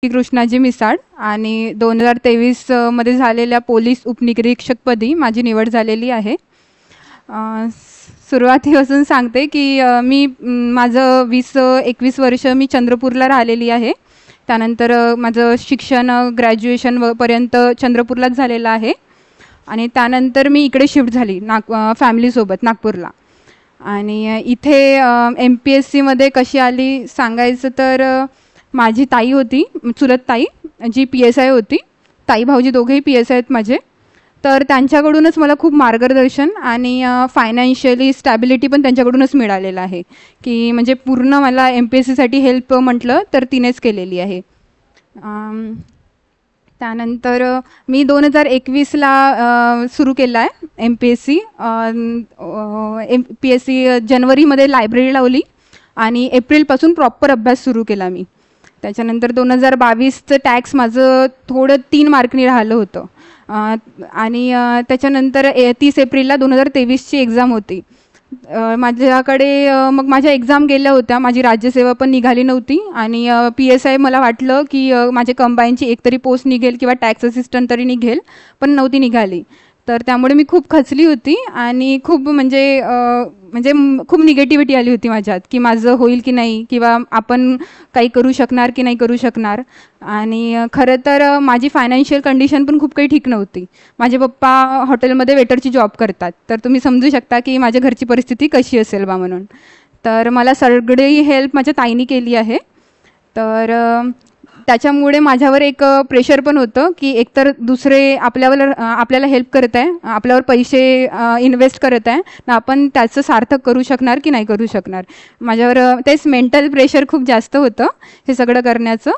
कृष्णाजी मिसाळ आणि 2023 मध्ये झालेल्या पोलीस उपनिरीक्षकपदी माझी निवड झालेली आहे। सुरुवातीपासून सांगते की मी माझं 20-21 वर्ष मी चंद्रपूरला राहिलेली आहे। त्यानंतर माझं शिक्षण ग्रॅज्युएशन पर्यंत चंद्रपूरलाच झालेलं आहे आणि त्यानंतर मी इकडे शिफ्ट झाली फॅमिलीसोबत नागपूरला। आणि इथे MPSC मध्ये कशी आली सांगायचं तर माझी ताई होती, चुलत ताई, जी PSI होती। ताई भाऊजी दोघेही PSI आहेत माझे। तर त्यांच्याकडूनच मला खूप मार्गदर्शन आणि फायनान्शियली स्टॅबिलिटी पण त्यांच्याकडूनच मिळालेलं आहे की म्हणजे पूर्ण मला MPSC साठी हेल्प म्हटलं तर तिनेच केलेली आहे। त्यानंतर मी 2021 ला सुरू केला आहे MPSC। MPSC जानेवारीमध्ये लायब्ररी लावली आणि एप्रिलपासून प्रॉपर अभ्यास सुरू केला मी। त्याच्यानंतर 2022चं टॅक्स माझं थोडं 3 मार्कनी राहिलं होतं आणि त्याच्यानंतर 30 एप्रिलला 2023ची एक्झाम होती माझ्याकडे। मग माझ्या एक्झाम गेल्या होत्या, माझी राज्यसेवा पण निघाली नव्हती आणि PSI मला वाटलं की माझे कंबाईनची एकतरी पोस्ट निघेल किंवा टॅक्स असिस्टंट तरी निघेल, पण नव्हती निघाली। तर त्यामुळे मी खूप खचली होती आणि खूप म्हणजे खूप निगेटिव्हिटी आली होती माझ्यात की माझं होईल की नाही किंवा आपण काही करू शकणार की नाही करू शकणार। आणि खरं तर माझी फायनान्शियल कंडिशन पण खूप काही ठीक नव्हती। माझे पप्पा हॉटेलमध्ये वेटरची जॉब करतात, तर तुम्ही समजू शकता की माझ्या घरची परिस्थिती कशी असेल बा म्हणून। तर मला सगळी हेल्प माझ्या ताईने केली आहे। तर त्याच्यामुळे माझ्यावर एक प्रेशर पण होतं की एकतर दुसरे आपल्याला हेल्प करत आहे, आपल्यावर पैसे इन्व्हेस्ट करत आहे ना, आपण त्याचं सार्थक करू शकणार की नाही करू शकणार। माझ्यावर तेच मेंटल प्रेशर खूप जास्त होतं हे सगळं करण्याचं।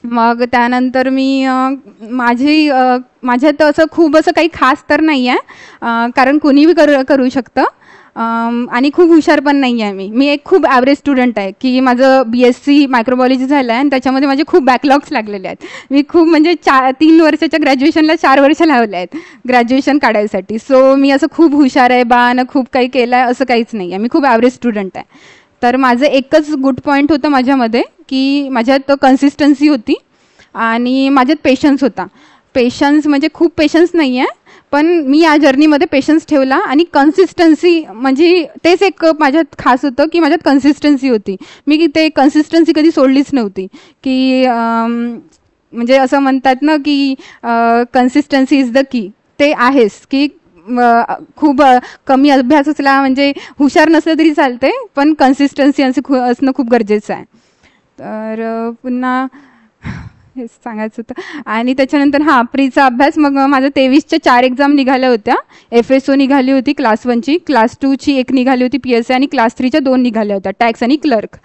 मग त्यानंतर मी माझ्यात असं खूप असं काही खास तर नाही आहे, कारण कोणीही करू शकतं आणि खूप हुशार पण नाही आहे मी एक खूप ॲव्हरेज स्टुडंट आहे की माझं BSc मायक्रोबायोलॉजी झालं आहे आणि त्याच्यामध्ये माझे खूप बॅकलॉग्स लागलेले आहेत। मी खूप म्हणजे 3 वर्षाच्या ग्रॅज्युएशनला 4 वर्ष लावले आहेत ग्रॅज्युएशन काढायसाठी। सो मी असं खूप हुशार आहे बा आणि खूप काही केलं आहे असं काहीच नाही आहे, मी खूप ॲव्हरेज स्टुडंट आहे। तर माझं एकच गुड पॉईंट होतं माझ्यामध्ये की माझ्यात कन्सिस्टन्सी होती आणि माझ्यात पेशन्स होता। पेशन्स म्हणजे खूप पेशन्स नाही आहे, पण मी या जर्नीमध्ये पेशन्स ठेवला आणि कन्सिस्टन्सी म्हणजे तेच एक माझ्यात खास होतं की माझ्यात कन्सिस्टन्सी होती। मी ते कन्सिस्टन्सी कधी सोडलीच नव्हती की म्हणजे असं म्हणतात ना की कन्सिस्टन्सी इज द की, ते आहेच की खूप कमी अभ्यास असला म्हणजे हुशार नसलं तरी चालते, पण कन्सिस्टन्सी असणं खूप गरजेचं आहे। तर पुन्हा हेच सांगायचं होतं। आणि त्याच्यानंतर प्रीचा अभ्यास मग माझं 23च्या 4 एक्झाम निघाल्या होत्या। FSO निघाली होती क्लास 1ची, क्लास 2ची 1 निघाली होती PSI आणि क्लास 3च्या 2 निघाल्या होत्या टॅक्स आणि क्लर्क।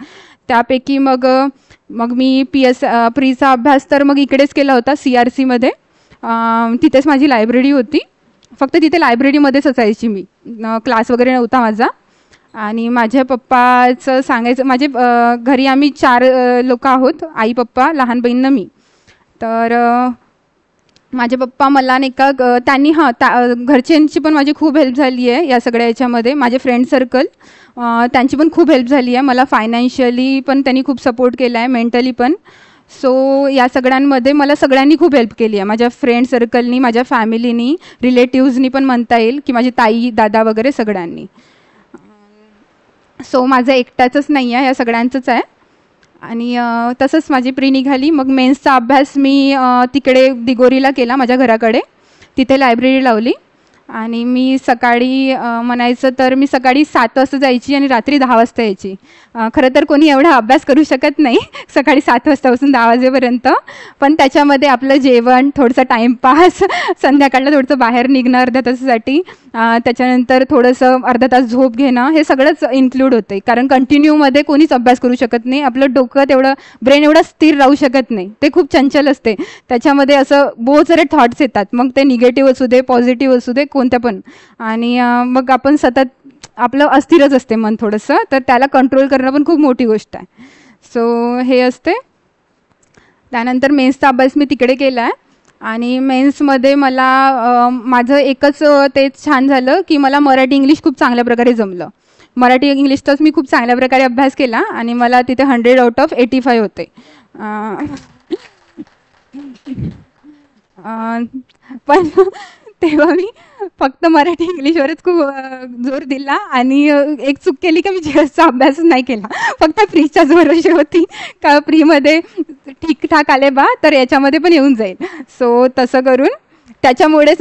त्यापैकी मग मी प्रीचा अभ्यास तर मग इकडेच केला होता CRCमध्ये। तिथेच माझी लायब्ररी होती, फक्त तिथे लायब्ररीमध्येच असायची मी, क्लास वगैरे नव्हता माझा। आणि माझ्या पप्पाचं सांगायचं, माझे घरी आम्ही 4 लोक आहोत, आई पप्पा लहान बहीण मी। तर माझे पप्पा मला नाही का त्यांनी घरच्यांची पण माझी खूप हेल्प झाली आहे या सगळ्या याच्यामध्ये। माझे फ्रेंड सर्कल त्यांची पण खूप हेल्प झाली आहे मला, फायनान्शियली पण त्यांनी खूप सपोर्ट केला आहे, मेंटली पण। सो या सगळ्यांमध्ये मला सगळ्यांनी खूप हेल्प केली आहे, माझ्या फ्रेंड सर्कलनी, माझ्या फॅमिलीनी, रिलेटिव्हजनी पण म्हणता येईल की माझी ताई दादा वगैरे सगळ्यांनी। सो माझं एकट्याचंच नाही आहे, या सगळ्यांचंच आहे। आणि तसंच माझी प्री निघाली। मग मेन्सचा अभ्यास मी तिकडे दिगोरीला केला माझ्या घराकडे, तिथे लायब्ररी लावली। आणि मी सकाळी म्हणायचं तर मी सकाळी 7 वाजता जायची आणि रात्री 10 वाजता यायची। खरं तर कोणी एवढा अभ्यास करू शकत नाही सकाळी 7 वाजतापासून 10 वाजेपर्यंत, पण त्याच्यामध्ये आपलं जेवण, थोडंसं टाईमपास, संध्याकाळला थोडंसं बाहेर निघणं अर्ध्या तासासाठी, त्याच्यानंतर थोडंसं अर्धा तास झोप घेणं, हे सगळंच इन्क्लूड होते। कारण कंटिन्यूमध्ये कोणीच अभ्यास करू शकत नाही, आपलं डोकं तेवढं, ब्रेन एवढं स्थिर राहू शकत नाही, ते खूप चंचल असते। त्याच्यामध्ये असं बहुत सारे थॉट्स येतात, मग ते निगेटिव्ह असू दे पॉझिटिव्ह असू दे कोणत्या पण। आणि मग आपण सतत आपलं अस्थिरच असते मन थोडंसं, तर त्याला कंट्रोल करणं पण खूप मोठी गोष्ट आहे। सो हे असते। त्यानंतर मेन्सचा अभ्यास मी तिकडे केला आहे आणि मेन्समध्ये मला माझं एकच ते छान झालं की मला मराठी इंग्लिश खूप चांगल्या प्रकारे जमलं। मराठी इंग्लिशचाच मी खूप चांगल्या प्रकारे अभ्यास केला आणि मला तिथे 100 आउट ऑफ 85 होते. पण तेव्हा मी फक्त मराठी इंग्लिशवरच खूप जोर दिला आणि एक चूक केली की मी जीएसचा अभ्यासच नाही केला. फक्त प्रीच्याच भरोशी होती का प्रीमध्ये ठीकठाक आले बा तर याच्यामध्ये पण येऊन जाईल. सो तसं करून त्याच्यामुळेच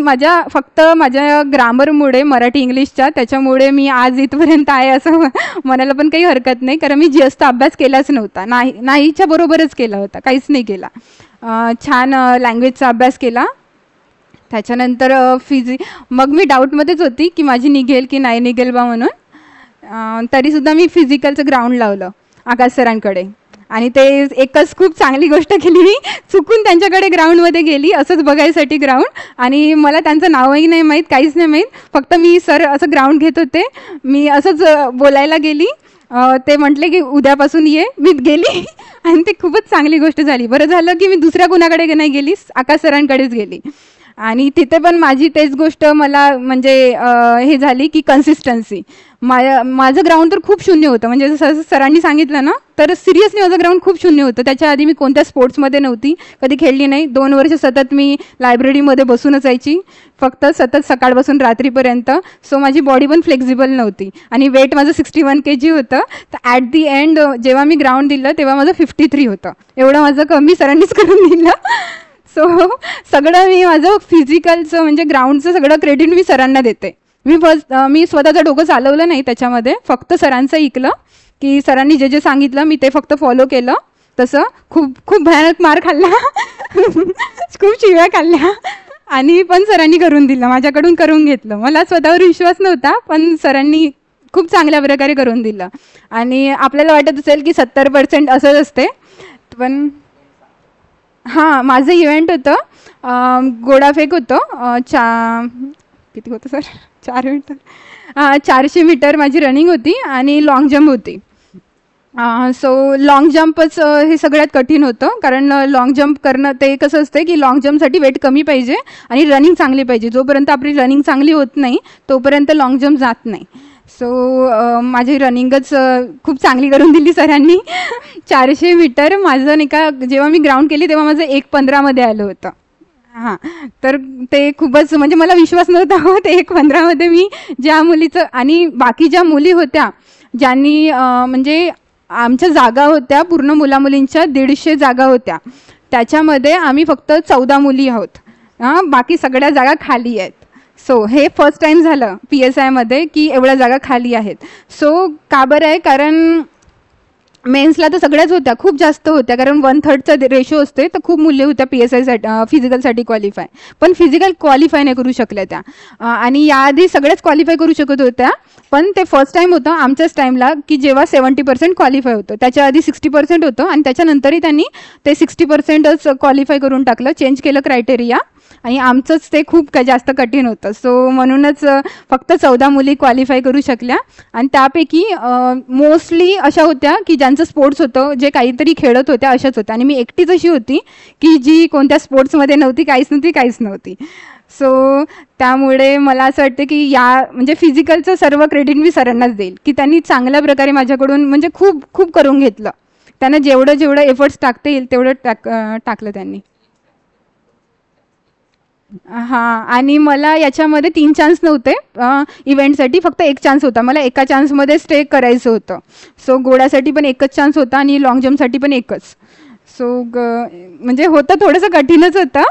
फक्त माझ्या ग्रामरमुळे मराठी इंग्लिशच्या त्याच्यामुळे मी आज इथपर्यंत आहे असं म्हणायला पण काही हरकत नाही. कारण मी जीएसचा अभ्यास केलाच नव्हता, नाहीच्या बरोबरच केला होता, काहीच नाही केला. छान लँग्वेजचा अभ्यास केला. त्याच्यानंतर मग मी डाऊटमध्येच होती की माझी निघेल की नाही निघेल बा म्हणून. तरीसुद्धा मी फिजिकलचं ग्राउंड लावलं आकाश सरांकडे आणि ते एकच खूप चांगली गोष्ट केली, मी चुकून त्यांच्याकडे ग्राउंडमध्ये गेली असंच बघायसाठी ग्राउंड. आणि मला त्यांचं नावही नाही माहीत, काहीच नाही माहीत. फक्त मी सर असं ग्राउंड घेत होते, मी असंच बोलायला गेली. ते म्हटले की उद्यापासून ये. मी गेली आणि ते खूपच चांगली गोष्ट झाली. बरं झालं की मी दुसऱ्या कुणाकडे नाही गेली, आकाश सरांकडेच गेली. आणि तिथे पण माझी तेच गोष्ट मला म्हणजे हे झाली की कन्सिस्टन्सी. माझं ग्राउंड तर खूप शून्य होतं, म्हणजे जसं सरांनी सांगितलं ना, तर सिरियसली माझं ग्राउंड खूप शून्य होतं. त्याच्या आधी मी कोणत्या स्पोर्ट्समध्ये नव्हती, कधी खेळली नाही. 2 वर्ष सतत मी लायब्ररीमध्ये बसूनच यायची, फक्त सतत सकाळपासून रात्रीपर्यंत. सो माझी बॉडी पण फ्लेक्झिबल नव्हती आणि वेट माझं 61 kg होतं. तर ॲट दी एंड जेव्हा मी ग्राउंड दिलं तेव्हा माझं 53 होतं. एवढं माझं कमी सरांनीच करून दिलं. सो सगळं मी माझं फिजिकलचं म्हणजे ग्राउंडचं सगळं क्रेडिट मी सरांना देते. मी स्वतःचं डोकं चालवलं नाही त्याच्यामध्ये, फक्त सरांचं ऐकलं की सरांनी जे जे सांगितलं मी ते फक्त फॉलो केलं. तसं खूप भयानक मार खाल्ला, खूप शिव्या खाल्ल्या आणि पण सरांनी करून दिलं, माझ्याकडून करून घेतलं. मला स्वतःवर विश्वास नव्हता, पण सरांनी खूप चांगल्या प्रकारे करून दिलं. आणि आपल्याला वाटत असेल की 70% असंच असते, पण हां माझं इव्हेंट होतं, गोडाफेक होतं. किती होतं सर? 4 मीटर, 400 मीटर माझी रनिंग होती आणि लाँग जम्प होती. सो लाँग जम्पच हे सगळ्यात कठीण होतं, कारण लाँग जम्प करणं ते कसं असतं की लाँग जम्पसाठी वेट कमी पाहिजे आणि रनिंग चांगली पाहिजे. जोपर्यंत आपली रनिंग चांगली होत नाही तोपर्यंत लाँग जम्प जात नाही. सो माझी रनिंगच खूप चांगली करून दिली सरांनी. 400 मीटर माझं नाही का, जेव्हा मी ग्राउंड केली तेव्हा माझं 1:15 आलं होतं. हां, तर ते खूपच म्हणजे मला विश्वास नव्हता हो ते 1:15 मी ज्या मुलीचं. आणि बाकी ज्या मुली होत्या ज्यांनी म्हणजे आमच्या जागा होत्या पूर्ण मुलामुलींच्या 150 जागा होत्या, त्याच्यामध्ये आम्ही फक्त 14 मुली आहोत. बाकी सगळ्या जागा खाली आहेत. सो हे फर्स्ट टाईम झालं PSIमध्ये की एवढ्या जागा खाली आहेत. सो का बरं आहे, कारण मेन्सला तर सगळ्याच होत्या, खूप जास्त होत्या, कारण 1/3चा रेशो असते. तर खूप मुली होत्या PSIसाठी फिजिकलसाठी क्वालिफाय, पण फिजिकल क्वालिफाय नाही करू शकल्या त्या. आणि याआधी सगळ्याच क्वालिफाय करू शकत होत्या, पण ते फर्स्ट टाईम होतं आमच्याच टाईमला की जेव्हा 70% क्वालिफाय होतं. त्याच्या आधी 60% होतं आणि त्याच्यानंतरही त्यांनी ते 60%च क्वालिफाय करून टाकलं, चेंज केलं क्रायटेरिया. आणि आमचंच ते खूप जास्त कठीण होतं. सो म्हणूनच फक्त 14 मुली क्वालिफाय करू शकल्या. आणि त्यापैकी मोस्टली अशा होत्या की ज्यांचं स्पोर्ट्स होतं, जे काहीतरी खेळत होत्या अशाच होत्या. आणि मी एकटीच अशी होती की जी कोणत्या स्पोर्ट्समध्ये नव्हती, काहीच नव्हती. सो त्यामुळे मला असं वाटतं की म्हणजे फिजिकलचं सर्व क्रेडिट मी सरांनाच देईल की त्यांनी चांगल्या प्रकारे माझ्याकडून म्हणजे खूप करून घेतलं. त्यांना जेवढं एफर्ट्स टाकता येईल तेवढं टाकलं त्यांनी. हां, आणि मला याच्यामध्ये 3 चान्स नव्हते इव्हेंटसाठी, फक्त 1 चान्स होता. मला एका चान्समध्ये स्टे करायचं होतं. सो घोड्यासाठी पण 1च चान्स होता आणि लाँग जम्पसाठी पण 1च. सो म्हणजे होतं थोडंसं कठीणच होतं,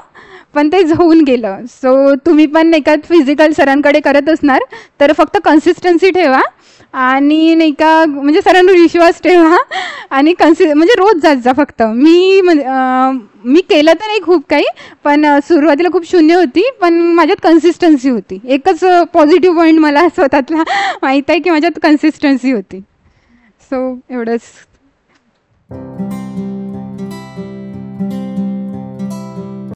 पण ते होऊन गेलं. सो तुम्ही पण एका फिजिकल सरांकडे करत असणार तर फक्त कन्सिस्टन्सी ठेवा आणि नाही का म्हणजे सरांवर विश्वास ठेवा आणि म्हणजे रोज जात जा. फक्त मी केलं तर नाही खूप काही, पण सुरुवातीला खूप शून्य होती, पण माझ्यात कन्सिस्टन्सी होती. एकच पॉझिटिव्ह पॉईंट मला स्वतःतला माहीत आहे की माझ्यात कन्सिस्टन्सी होती. सो एवढंच.